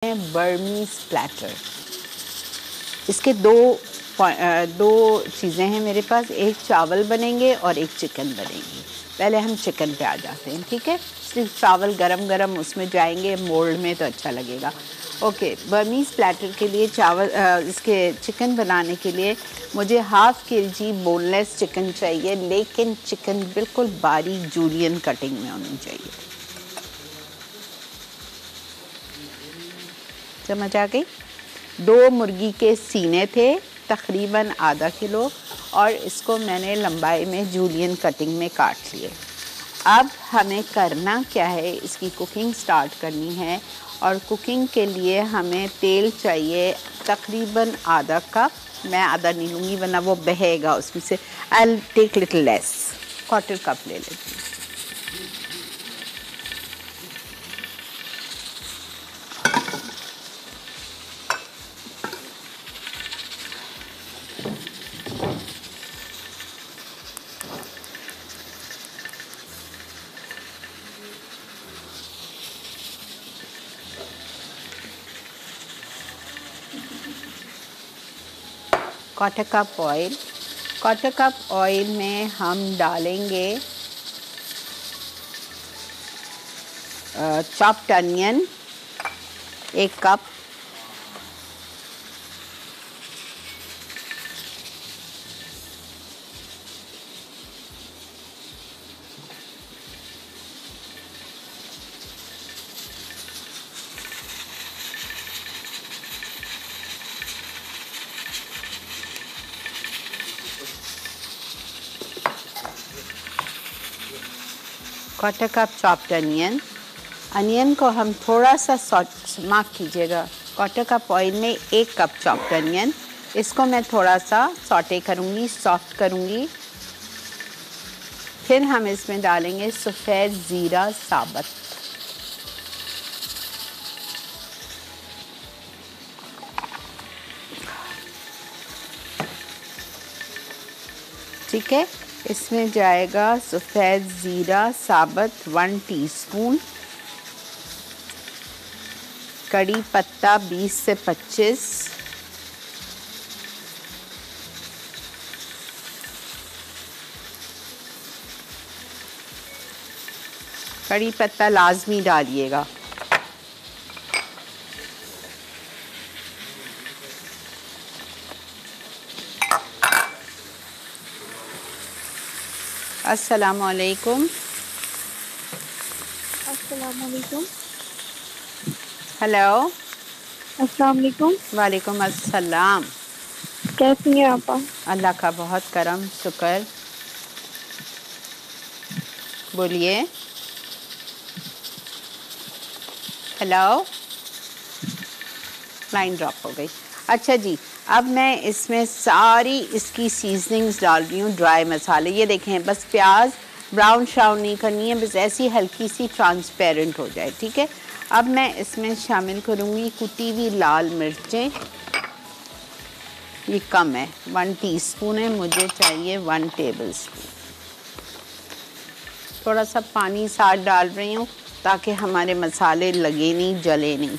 Burmese platter. इसके दो चीज़ें हैं मेरे पास, एक चावल बनेंगे और एक चिकन बनेगी। पहले हम चिकन पे आ जाते हैं, ठीक है। सिर्फ चावल गरम गरम उसमें जाएंगे मोल्ड में तो अच्छा लगेगा। ओके, बर्मीज प्लेटर के लिए इसके चिकन बनाने के लिए मुझे हाफ़ केजी बोनलेस चिकन चाहिए, लेकिन चिकन बिल्कुल बारीक जूलियन कटिंग में होनी चाहिए। समझ आ गई? 2 मुर्गी के सीने थे, तकरीबन आधा किलो, और इसको मैंने लंबाई में जूलियन कटिंग में काट लिए। अब हमें करना क्या है, इसकी कुकिंग स्टार्ट करनी है। और कुकिंग के लिए हमें तेल चाहिए तकरीबन आधा कप। मैं आधा नहीं लूँगी वरना वो बहेगा उसमें से। I will take little less, 1/4 cup ले लेती हूँ। क्वार्टर कप ऑयल में हम डालेंगे chopped onion 1 cup, quarter cup chopped onion को हम थोड़ा सा माफ़ कीजिएगा, क्वार्टर कप ऑयल में 1 कप चॉप्ड अनियन, इसको मैं थोड़ा सा सॉटे करूँगी, सॉफ्ट करूँगी। फिर हम इसमें डालेंगे सफ़ेद ज़ीरा साबुत, ठीक है। इसमें जाएगा सफ़ेद ज़ीरा साबुत 1 टीस्पून, कड़ी पत्ता 20 से 25, कड़ी पत्ता लाजमी डालिएगा। अस्सलामुअलैकुम। अस्सलामुअलैकुम। हेलो। अस्सलामुअलैकुम। वालेकुम अस्सलाम। कैसी हैं आप? अल्लाह का बहुत करम शुक्र। बोलिए। हेलो। लाइन ड्रॉप हो गई। अच्छा जी, अब मैं इसमें सारी इसकी सीजनिंग्स डाल रही हूँ, ड्राई मसाले। ये देखें, बस प्याज ब्राउन श्राउन नहीं करनी है, बस ऐसी हल्की सी ट्रांसपेरेंट हो जाए, ठीक है। अब मैं इसमें शामिल करूँगी कुटी हुई लाल मिर्चें। ये कम है, 1 टीस्पून है, मुझे चाहिए 1 टेबलस्पून। थोड़ा सा पानी साथ डाल रही हूँ ताकि हमारे मसाले लगे नहीं, जले नहीं।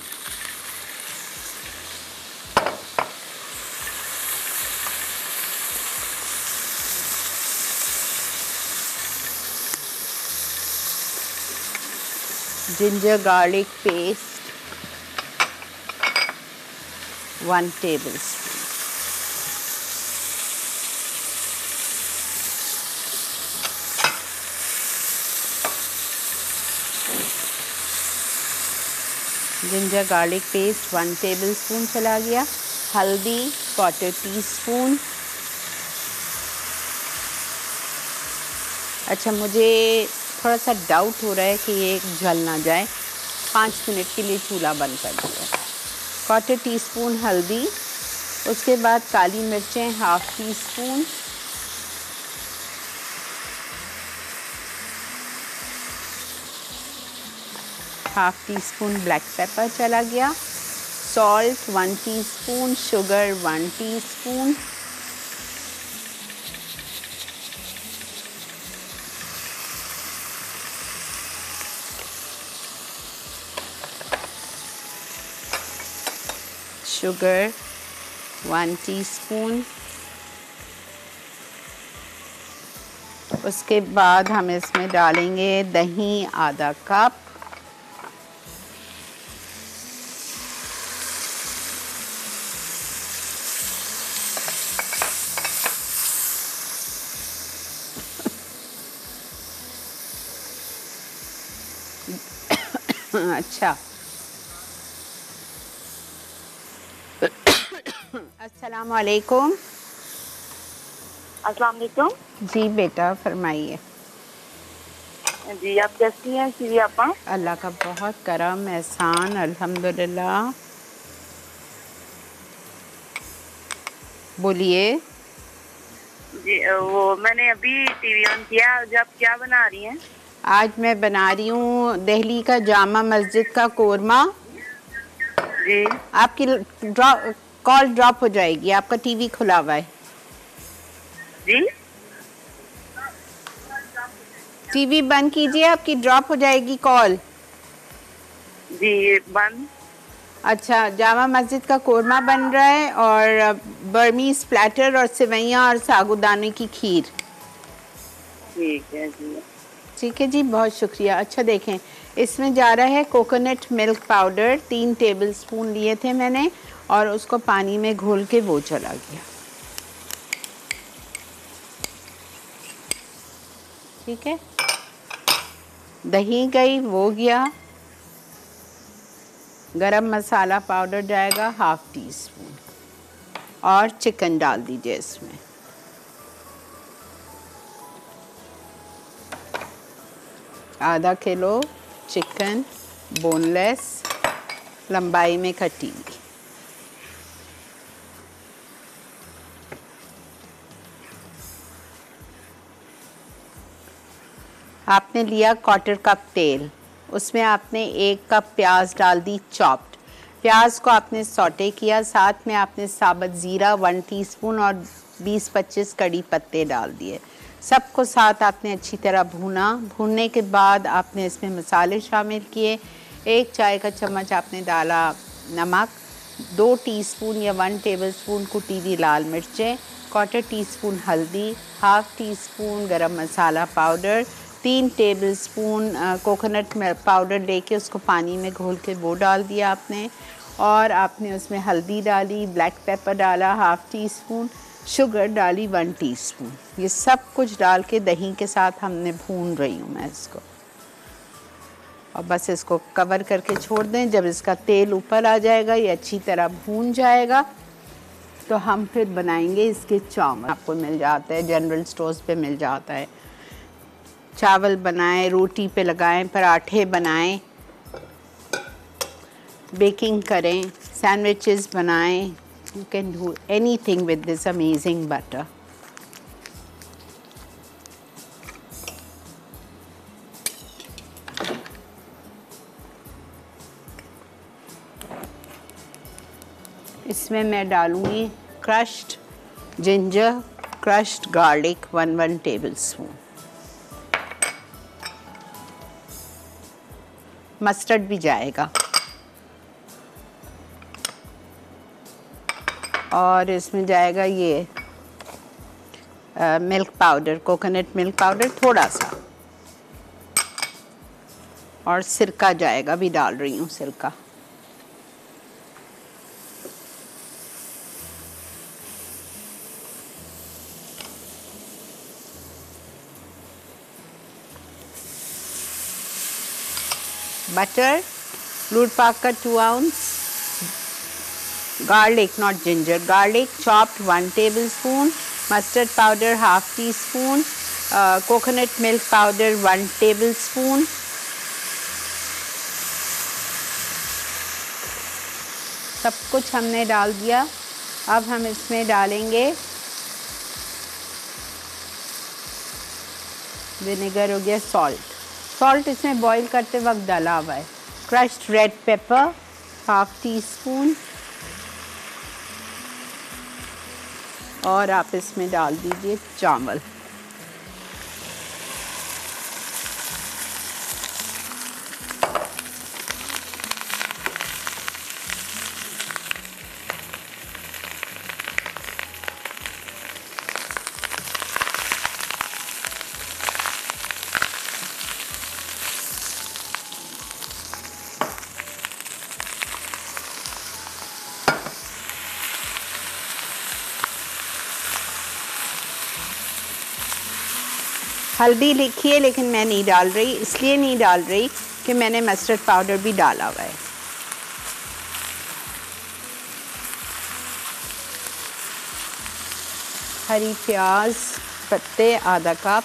Ginger garlic paste 1 tablespoon, ginger garlic paste 1 tablespoon चला गया। हल्दी 1/4 टीस्पून। अच्छा, मुझे थोड़ा सा डाउट हो रहा है कि ये जल ना जाए, 5 मिनट के लिए चूल्हा बंद कर दिया। 1/4 टीस्पून हल्दी, उसके बाद काली मिर्चें 1/2 teaspoon, half tea spoon black pepper चला गया। Salt 1 teaspoon, sugar 1 teaspoon, sugar 1 teaspoon. उसके बाद हम इसमें डालेंगे दही आधा कप, अच्छा अस्सलाम वालेकुम। अस्सलाम वालेकुम। जी बेटा फरमाइए। जी आप कैसी हैं सीरी आपा? अल्लाह का बहुत करम एहसान, अल्हम्दुलिल्लाह। बोलिए। जी वो मैंने अभी टीवी ऑन किया। आज आप क्या बना रही हैं? आज मैं बना रही हूँ दिल्ली का जामा मस्जिद का कोरमा। जी आपकी कॉल ड्रॉप हो जाएगी, आपका टीवी खुला हुआ है। जी टीवी बंद कीजिए, आपकी ड्रॉप हो जाएगी कॉल। जी बंद। अच्छा, जामा मस्जिद का कोरमा बन रहा है और बर्मीज प्लेटर और सेवैयाँ और साबूदाने की खीर। ठीक है जी। ठीक है जी, बहुत शुक्रिया। अच्छा देखें, इसमें जा रहा है कोकोनट मिल्क पाउडर 3 टेबलस्पून लिए थे मैंने, और उसको पानी में घोल के वो चला गया। ठीक है, दही गई, वो गया। गरम मसाला पाउडर जाएगा 1/2 टीस्पून, और चिकन डाल दीजिए इसमें। आधा किलो चिकन, बोनलेस, लंबाई में कटी हुई। आपने लिया 1/4 कप तेल, उसमें आपने 1 कप प्याज डाल दी चॉप्ड। प्याज को आपने सौटे किया, साथ में आपने साबुत ज़ीरा 1 टीस्पून और 20-25 कड़ी पत्ते डाल दिए। सबको साथ आपने अच्छी तरह भूना। भूनने के बाद आपने इसमें मसाले शामिल किए। 1 चाय का चम्मच आपने डाला नमक, 2 टीस्पून या 1 टेबलस्पून कुटी हुई लाल मिर्चें, 1/4 टीस्पून हल्दी, 1/2 टीस्पून गरम मसाला पाउडर, 3 टेबलस्पून कोकोनट पाउडर लेके उसको पानी में घोल के वो डाल दिया आपने, और आपने उसमें हल्दी डाली, ब्लैक पेपर डाला 1/2 टीस्पून, शुगर डाली 1 टीस्पून। ये सब कुछ डाल के दही के साथ हमने भून रही हूँ मैं इसको, और बस इसको कवर करके छोड़ दें। जब इसका तेल ऊपर आ जाएगा, ये अच्छी तरह भून जाएगा, तो हम फिर बनाएंगे इसके चावल। आपको मिल जाता है, जनरल स्टोर्स पे मिल जाता है। चावल बनाएं, रोटी पे लगाएं, पराठे बनाएं, बेकिंग करें, सैंडविचेस बनाएं। You can do anything with this amazing butter. इसमें मैं डालूंगी crushed ginger, crushed garlic 1 tablespoon, mustard भी जाएगा, और इसमें जाएगा ये milk powder, coconut milk powder थोड़ा सा, और सिरका जाएगा, भी डाल रही हूँ सिरका। बटर, फ्लूड पाक का 2 ounce, garlic not ginger, garlic chopped 1 tablespoon, mustard powder 1/2 teaspoon, coconut milk powder 1 tablespoon, सब कुछ हमने डाल दिया। अब हम इसमें डालेंगे विनेगर, हो गया सॉल्ट। सॉल्ट इसमें बॉईल करते वक्त डाला हुआ है। क्रश्ड रेड पेपर 1/2 टीस्पून, और आप इसमें डाल दीजिए चावल। हल्दी लिखी है लेकिन मैं नहीं डाल रही, इसलिए नहीं डाल रही कि मैंने मस्टर्ड पाउडर भी डाला हुआ है। हरी प्याज पत्ते आधा कप,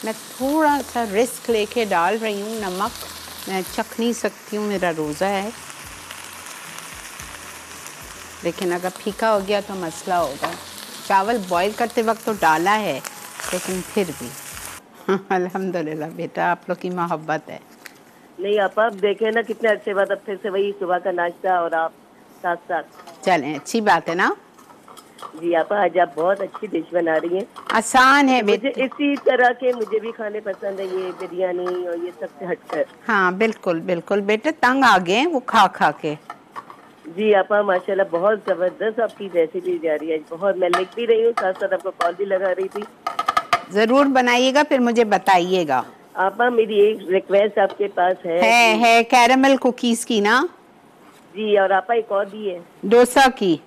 मैं थोड़ा सा रिस्क लेके डाल रही हूँ नमक, मैं चख नहीं सकती हूँ, मेरा रोज़ा है, लेकिन अगर फीका हो गया तो मसला होगा। चावल बॉईल करते वक्त तो डाला है लेकिन फिर भी अल्हम्दुलिल्लाह बेटा, आप लोग की मोहब्बत है। नहीं आपा, आप देखे ना कितने अच्छे बाद अब फिर से वही सुबह का नाश्ता और आप साथ साथ। चलें, अच्छी बात है ना। जी आपा, आज आप बहुत अच्छी डिश बना रही हैं। आसान है मुझे बेटा। इसी तरह के मुझे भी खाने पसंद है, ये बिरयानी और ये सब से हटकर। हाँ बिल्कुल बिल्कुल बेटे, तंग आ गए वो खा खा के। जी आपा माशाल्लाह, बहुत जबरदस्त आपकी रेसिपी जा रही है बहुत। मैं लिख भी रही हूँ, साथ साथ आपको कॉल भी लगा रही थी। जरूर बनाइएगा, फिर मुझे बताइएगा। आपा मेरी एक रिक्वेस्ट आपके पास है कैरेमल कुकीज की ना। जी, और आपा एक और भी है, डोसा की।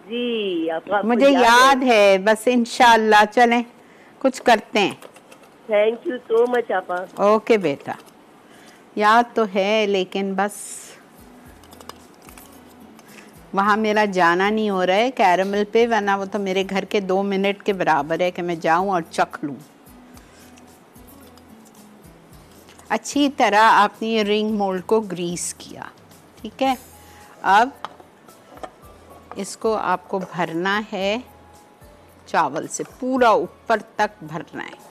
जी आपा मुझे याद है, बस इंशाल्लाह चलें कुछ करते हैं। थैंक यू सो मच आपा। ओके बेटा, याद तो है लेकिन बस वहाँ मेरा जाना नहीं हो रहा है कैरेमल पे, वरना वो तो मेरे घर के 2 मिनट के बराबर है कि मैं जाऊँ और चख लूँ। अच्छी तरह आपने ये रिंग मोल्ड को ग्रीस किया, ठीक है। अब इसको आपको भरना है चावल से, पूरा ऊपर तक भरना है।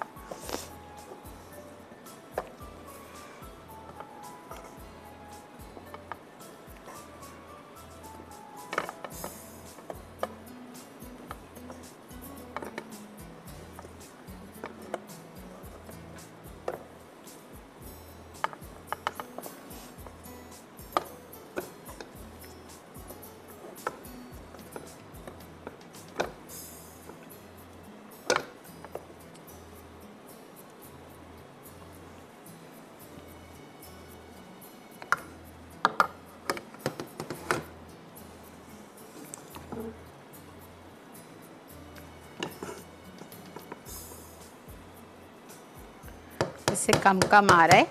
इससे कम कम आ रहा है,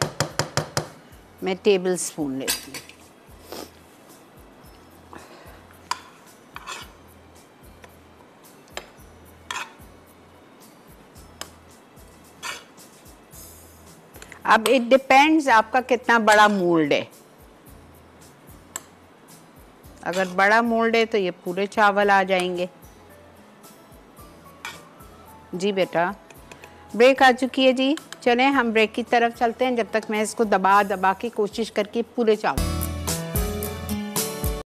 मैं टेबल स्पून लेती हूँ। अब इट डिपेंड्स आपका कितना बड़ा मोल्ड है। अगर बड़ा मोल्ड है तो ये पूरे चावल आ जाएंगे। जी बेटा, ब्रेक आ चुकी है जी, चलें हम ब्रेक की तरफ चलते हैं, जब तक मैं इसको दबा दबा के कोशिश करके पूरे चावल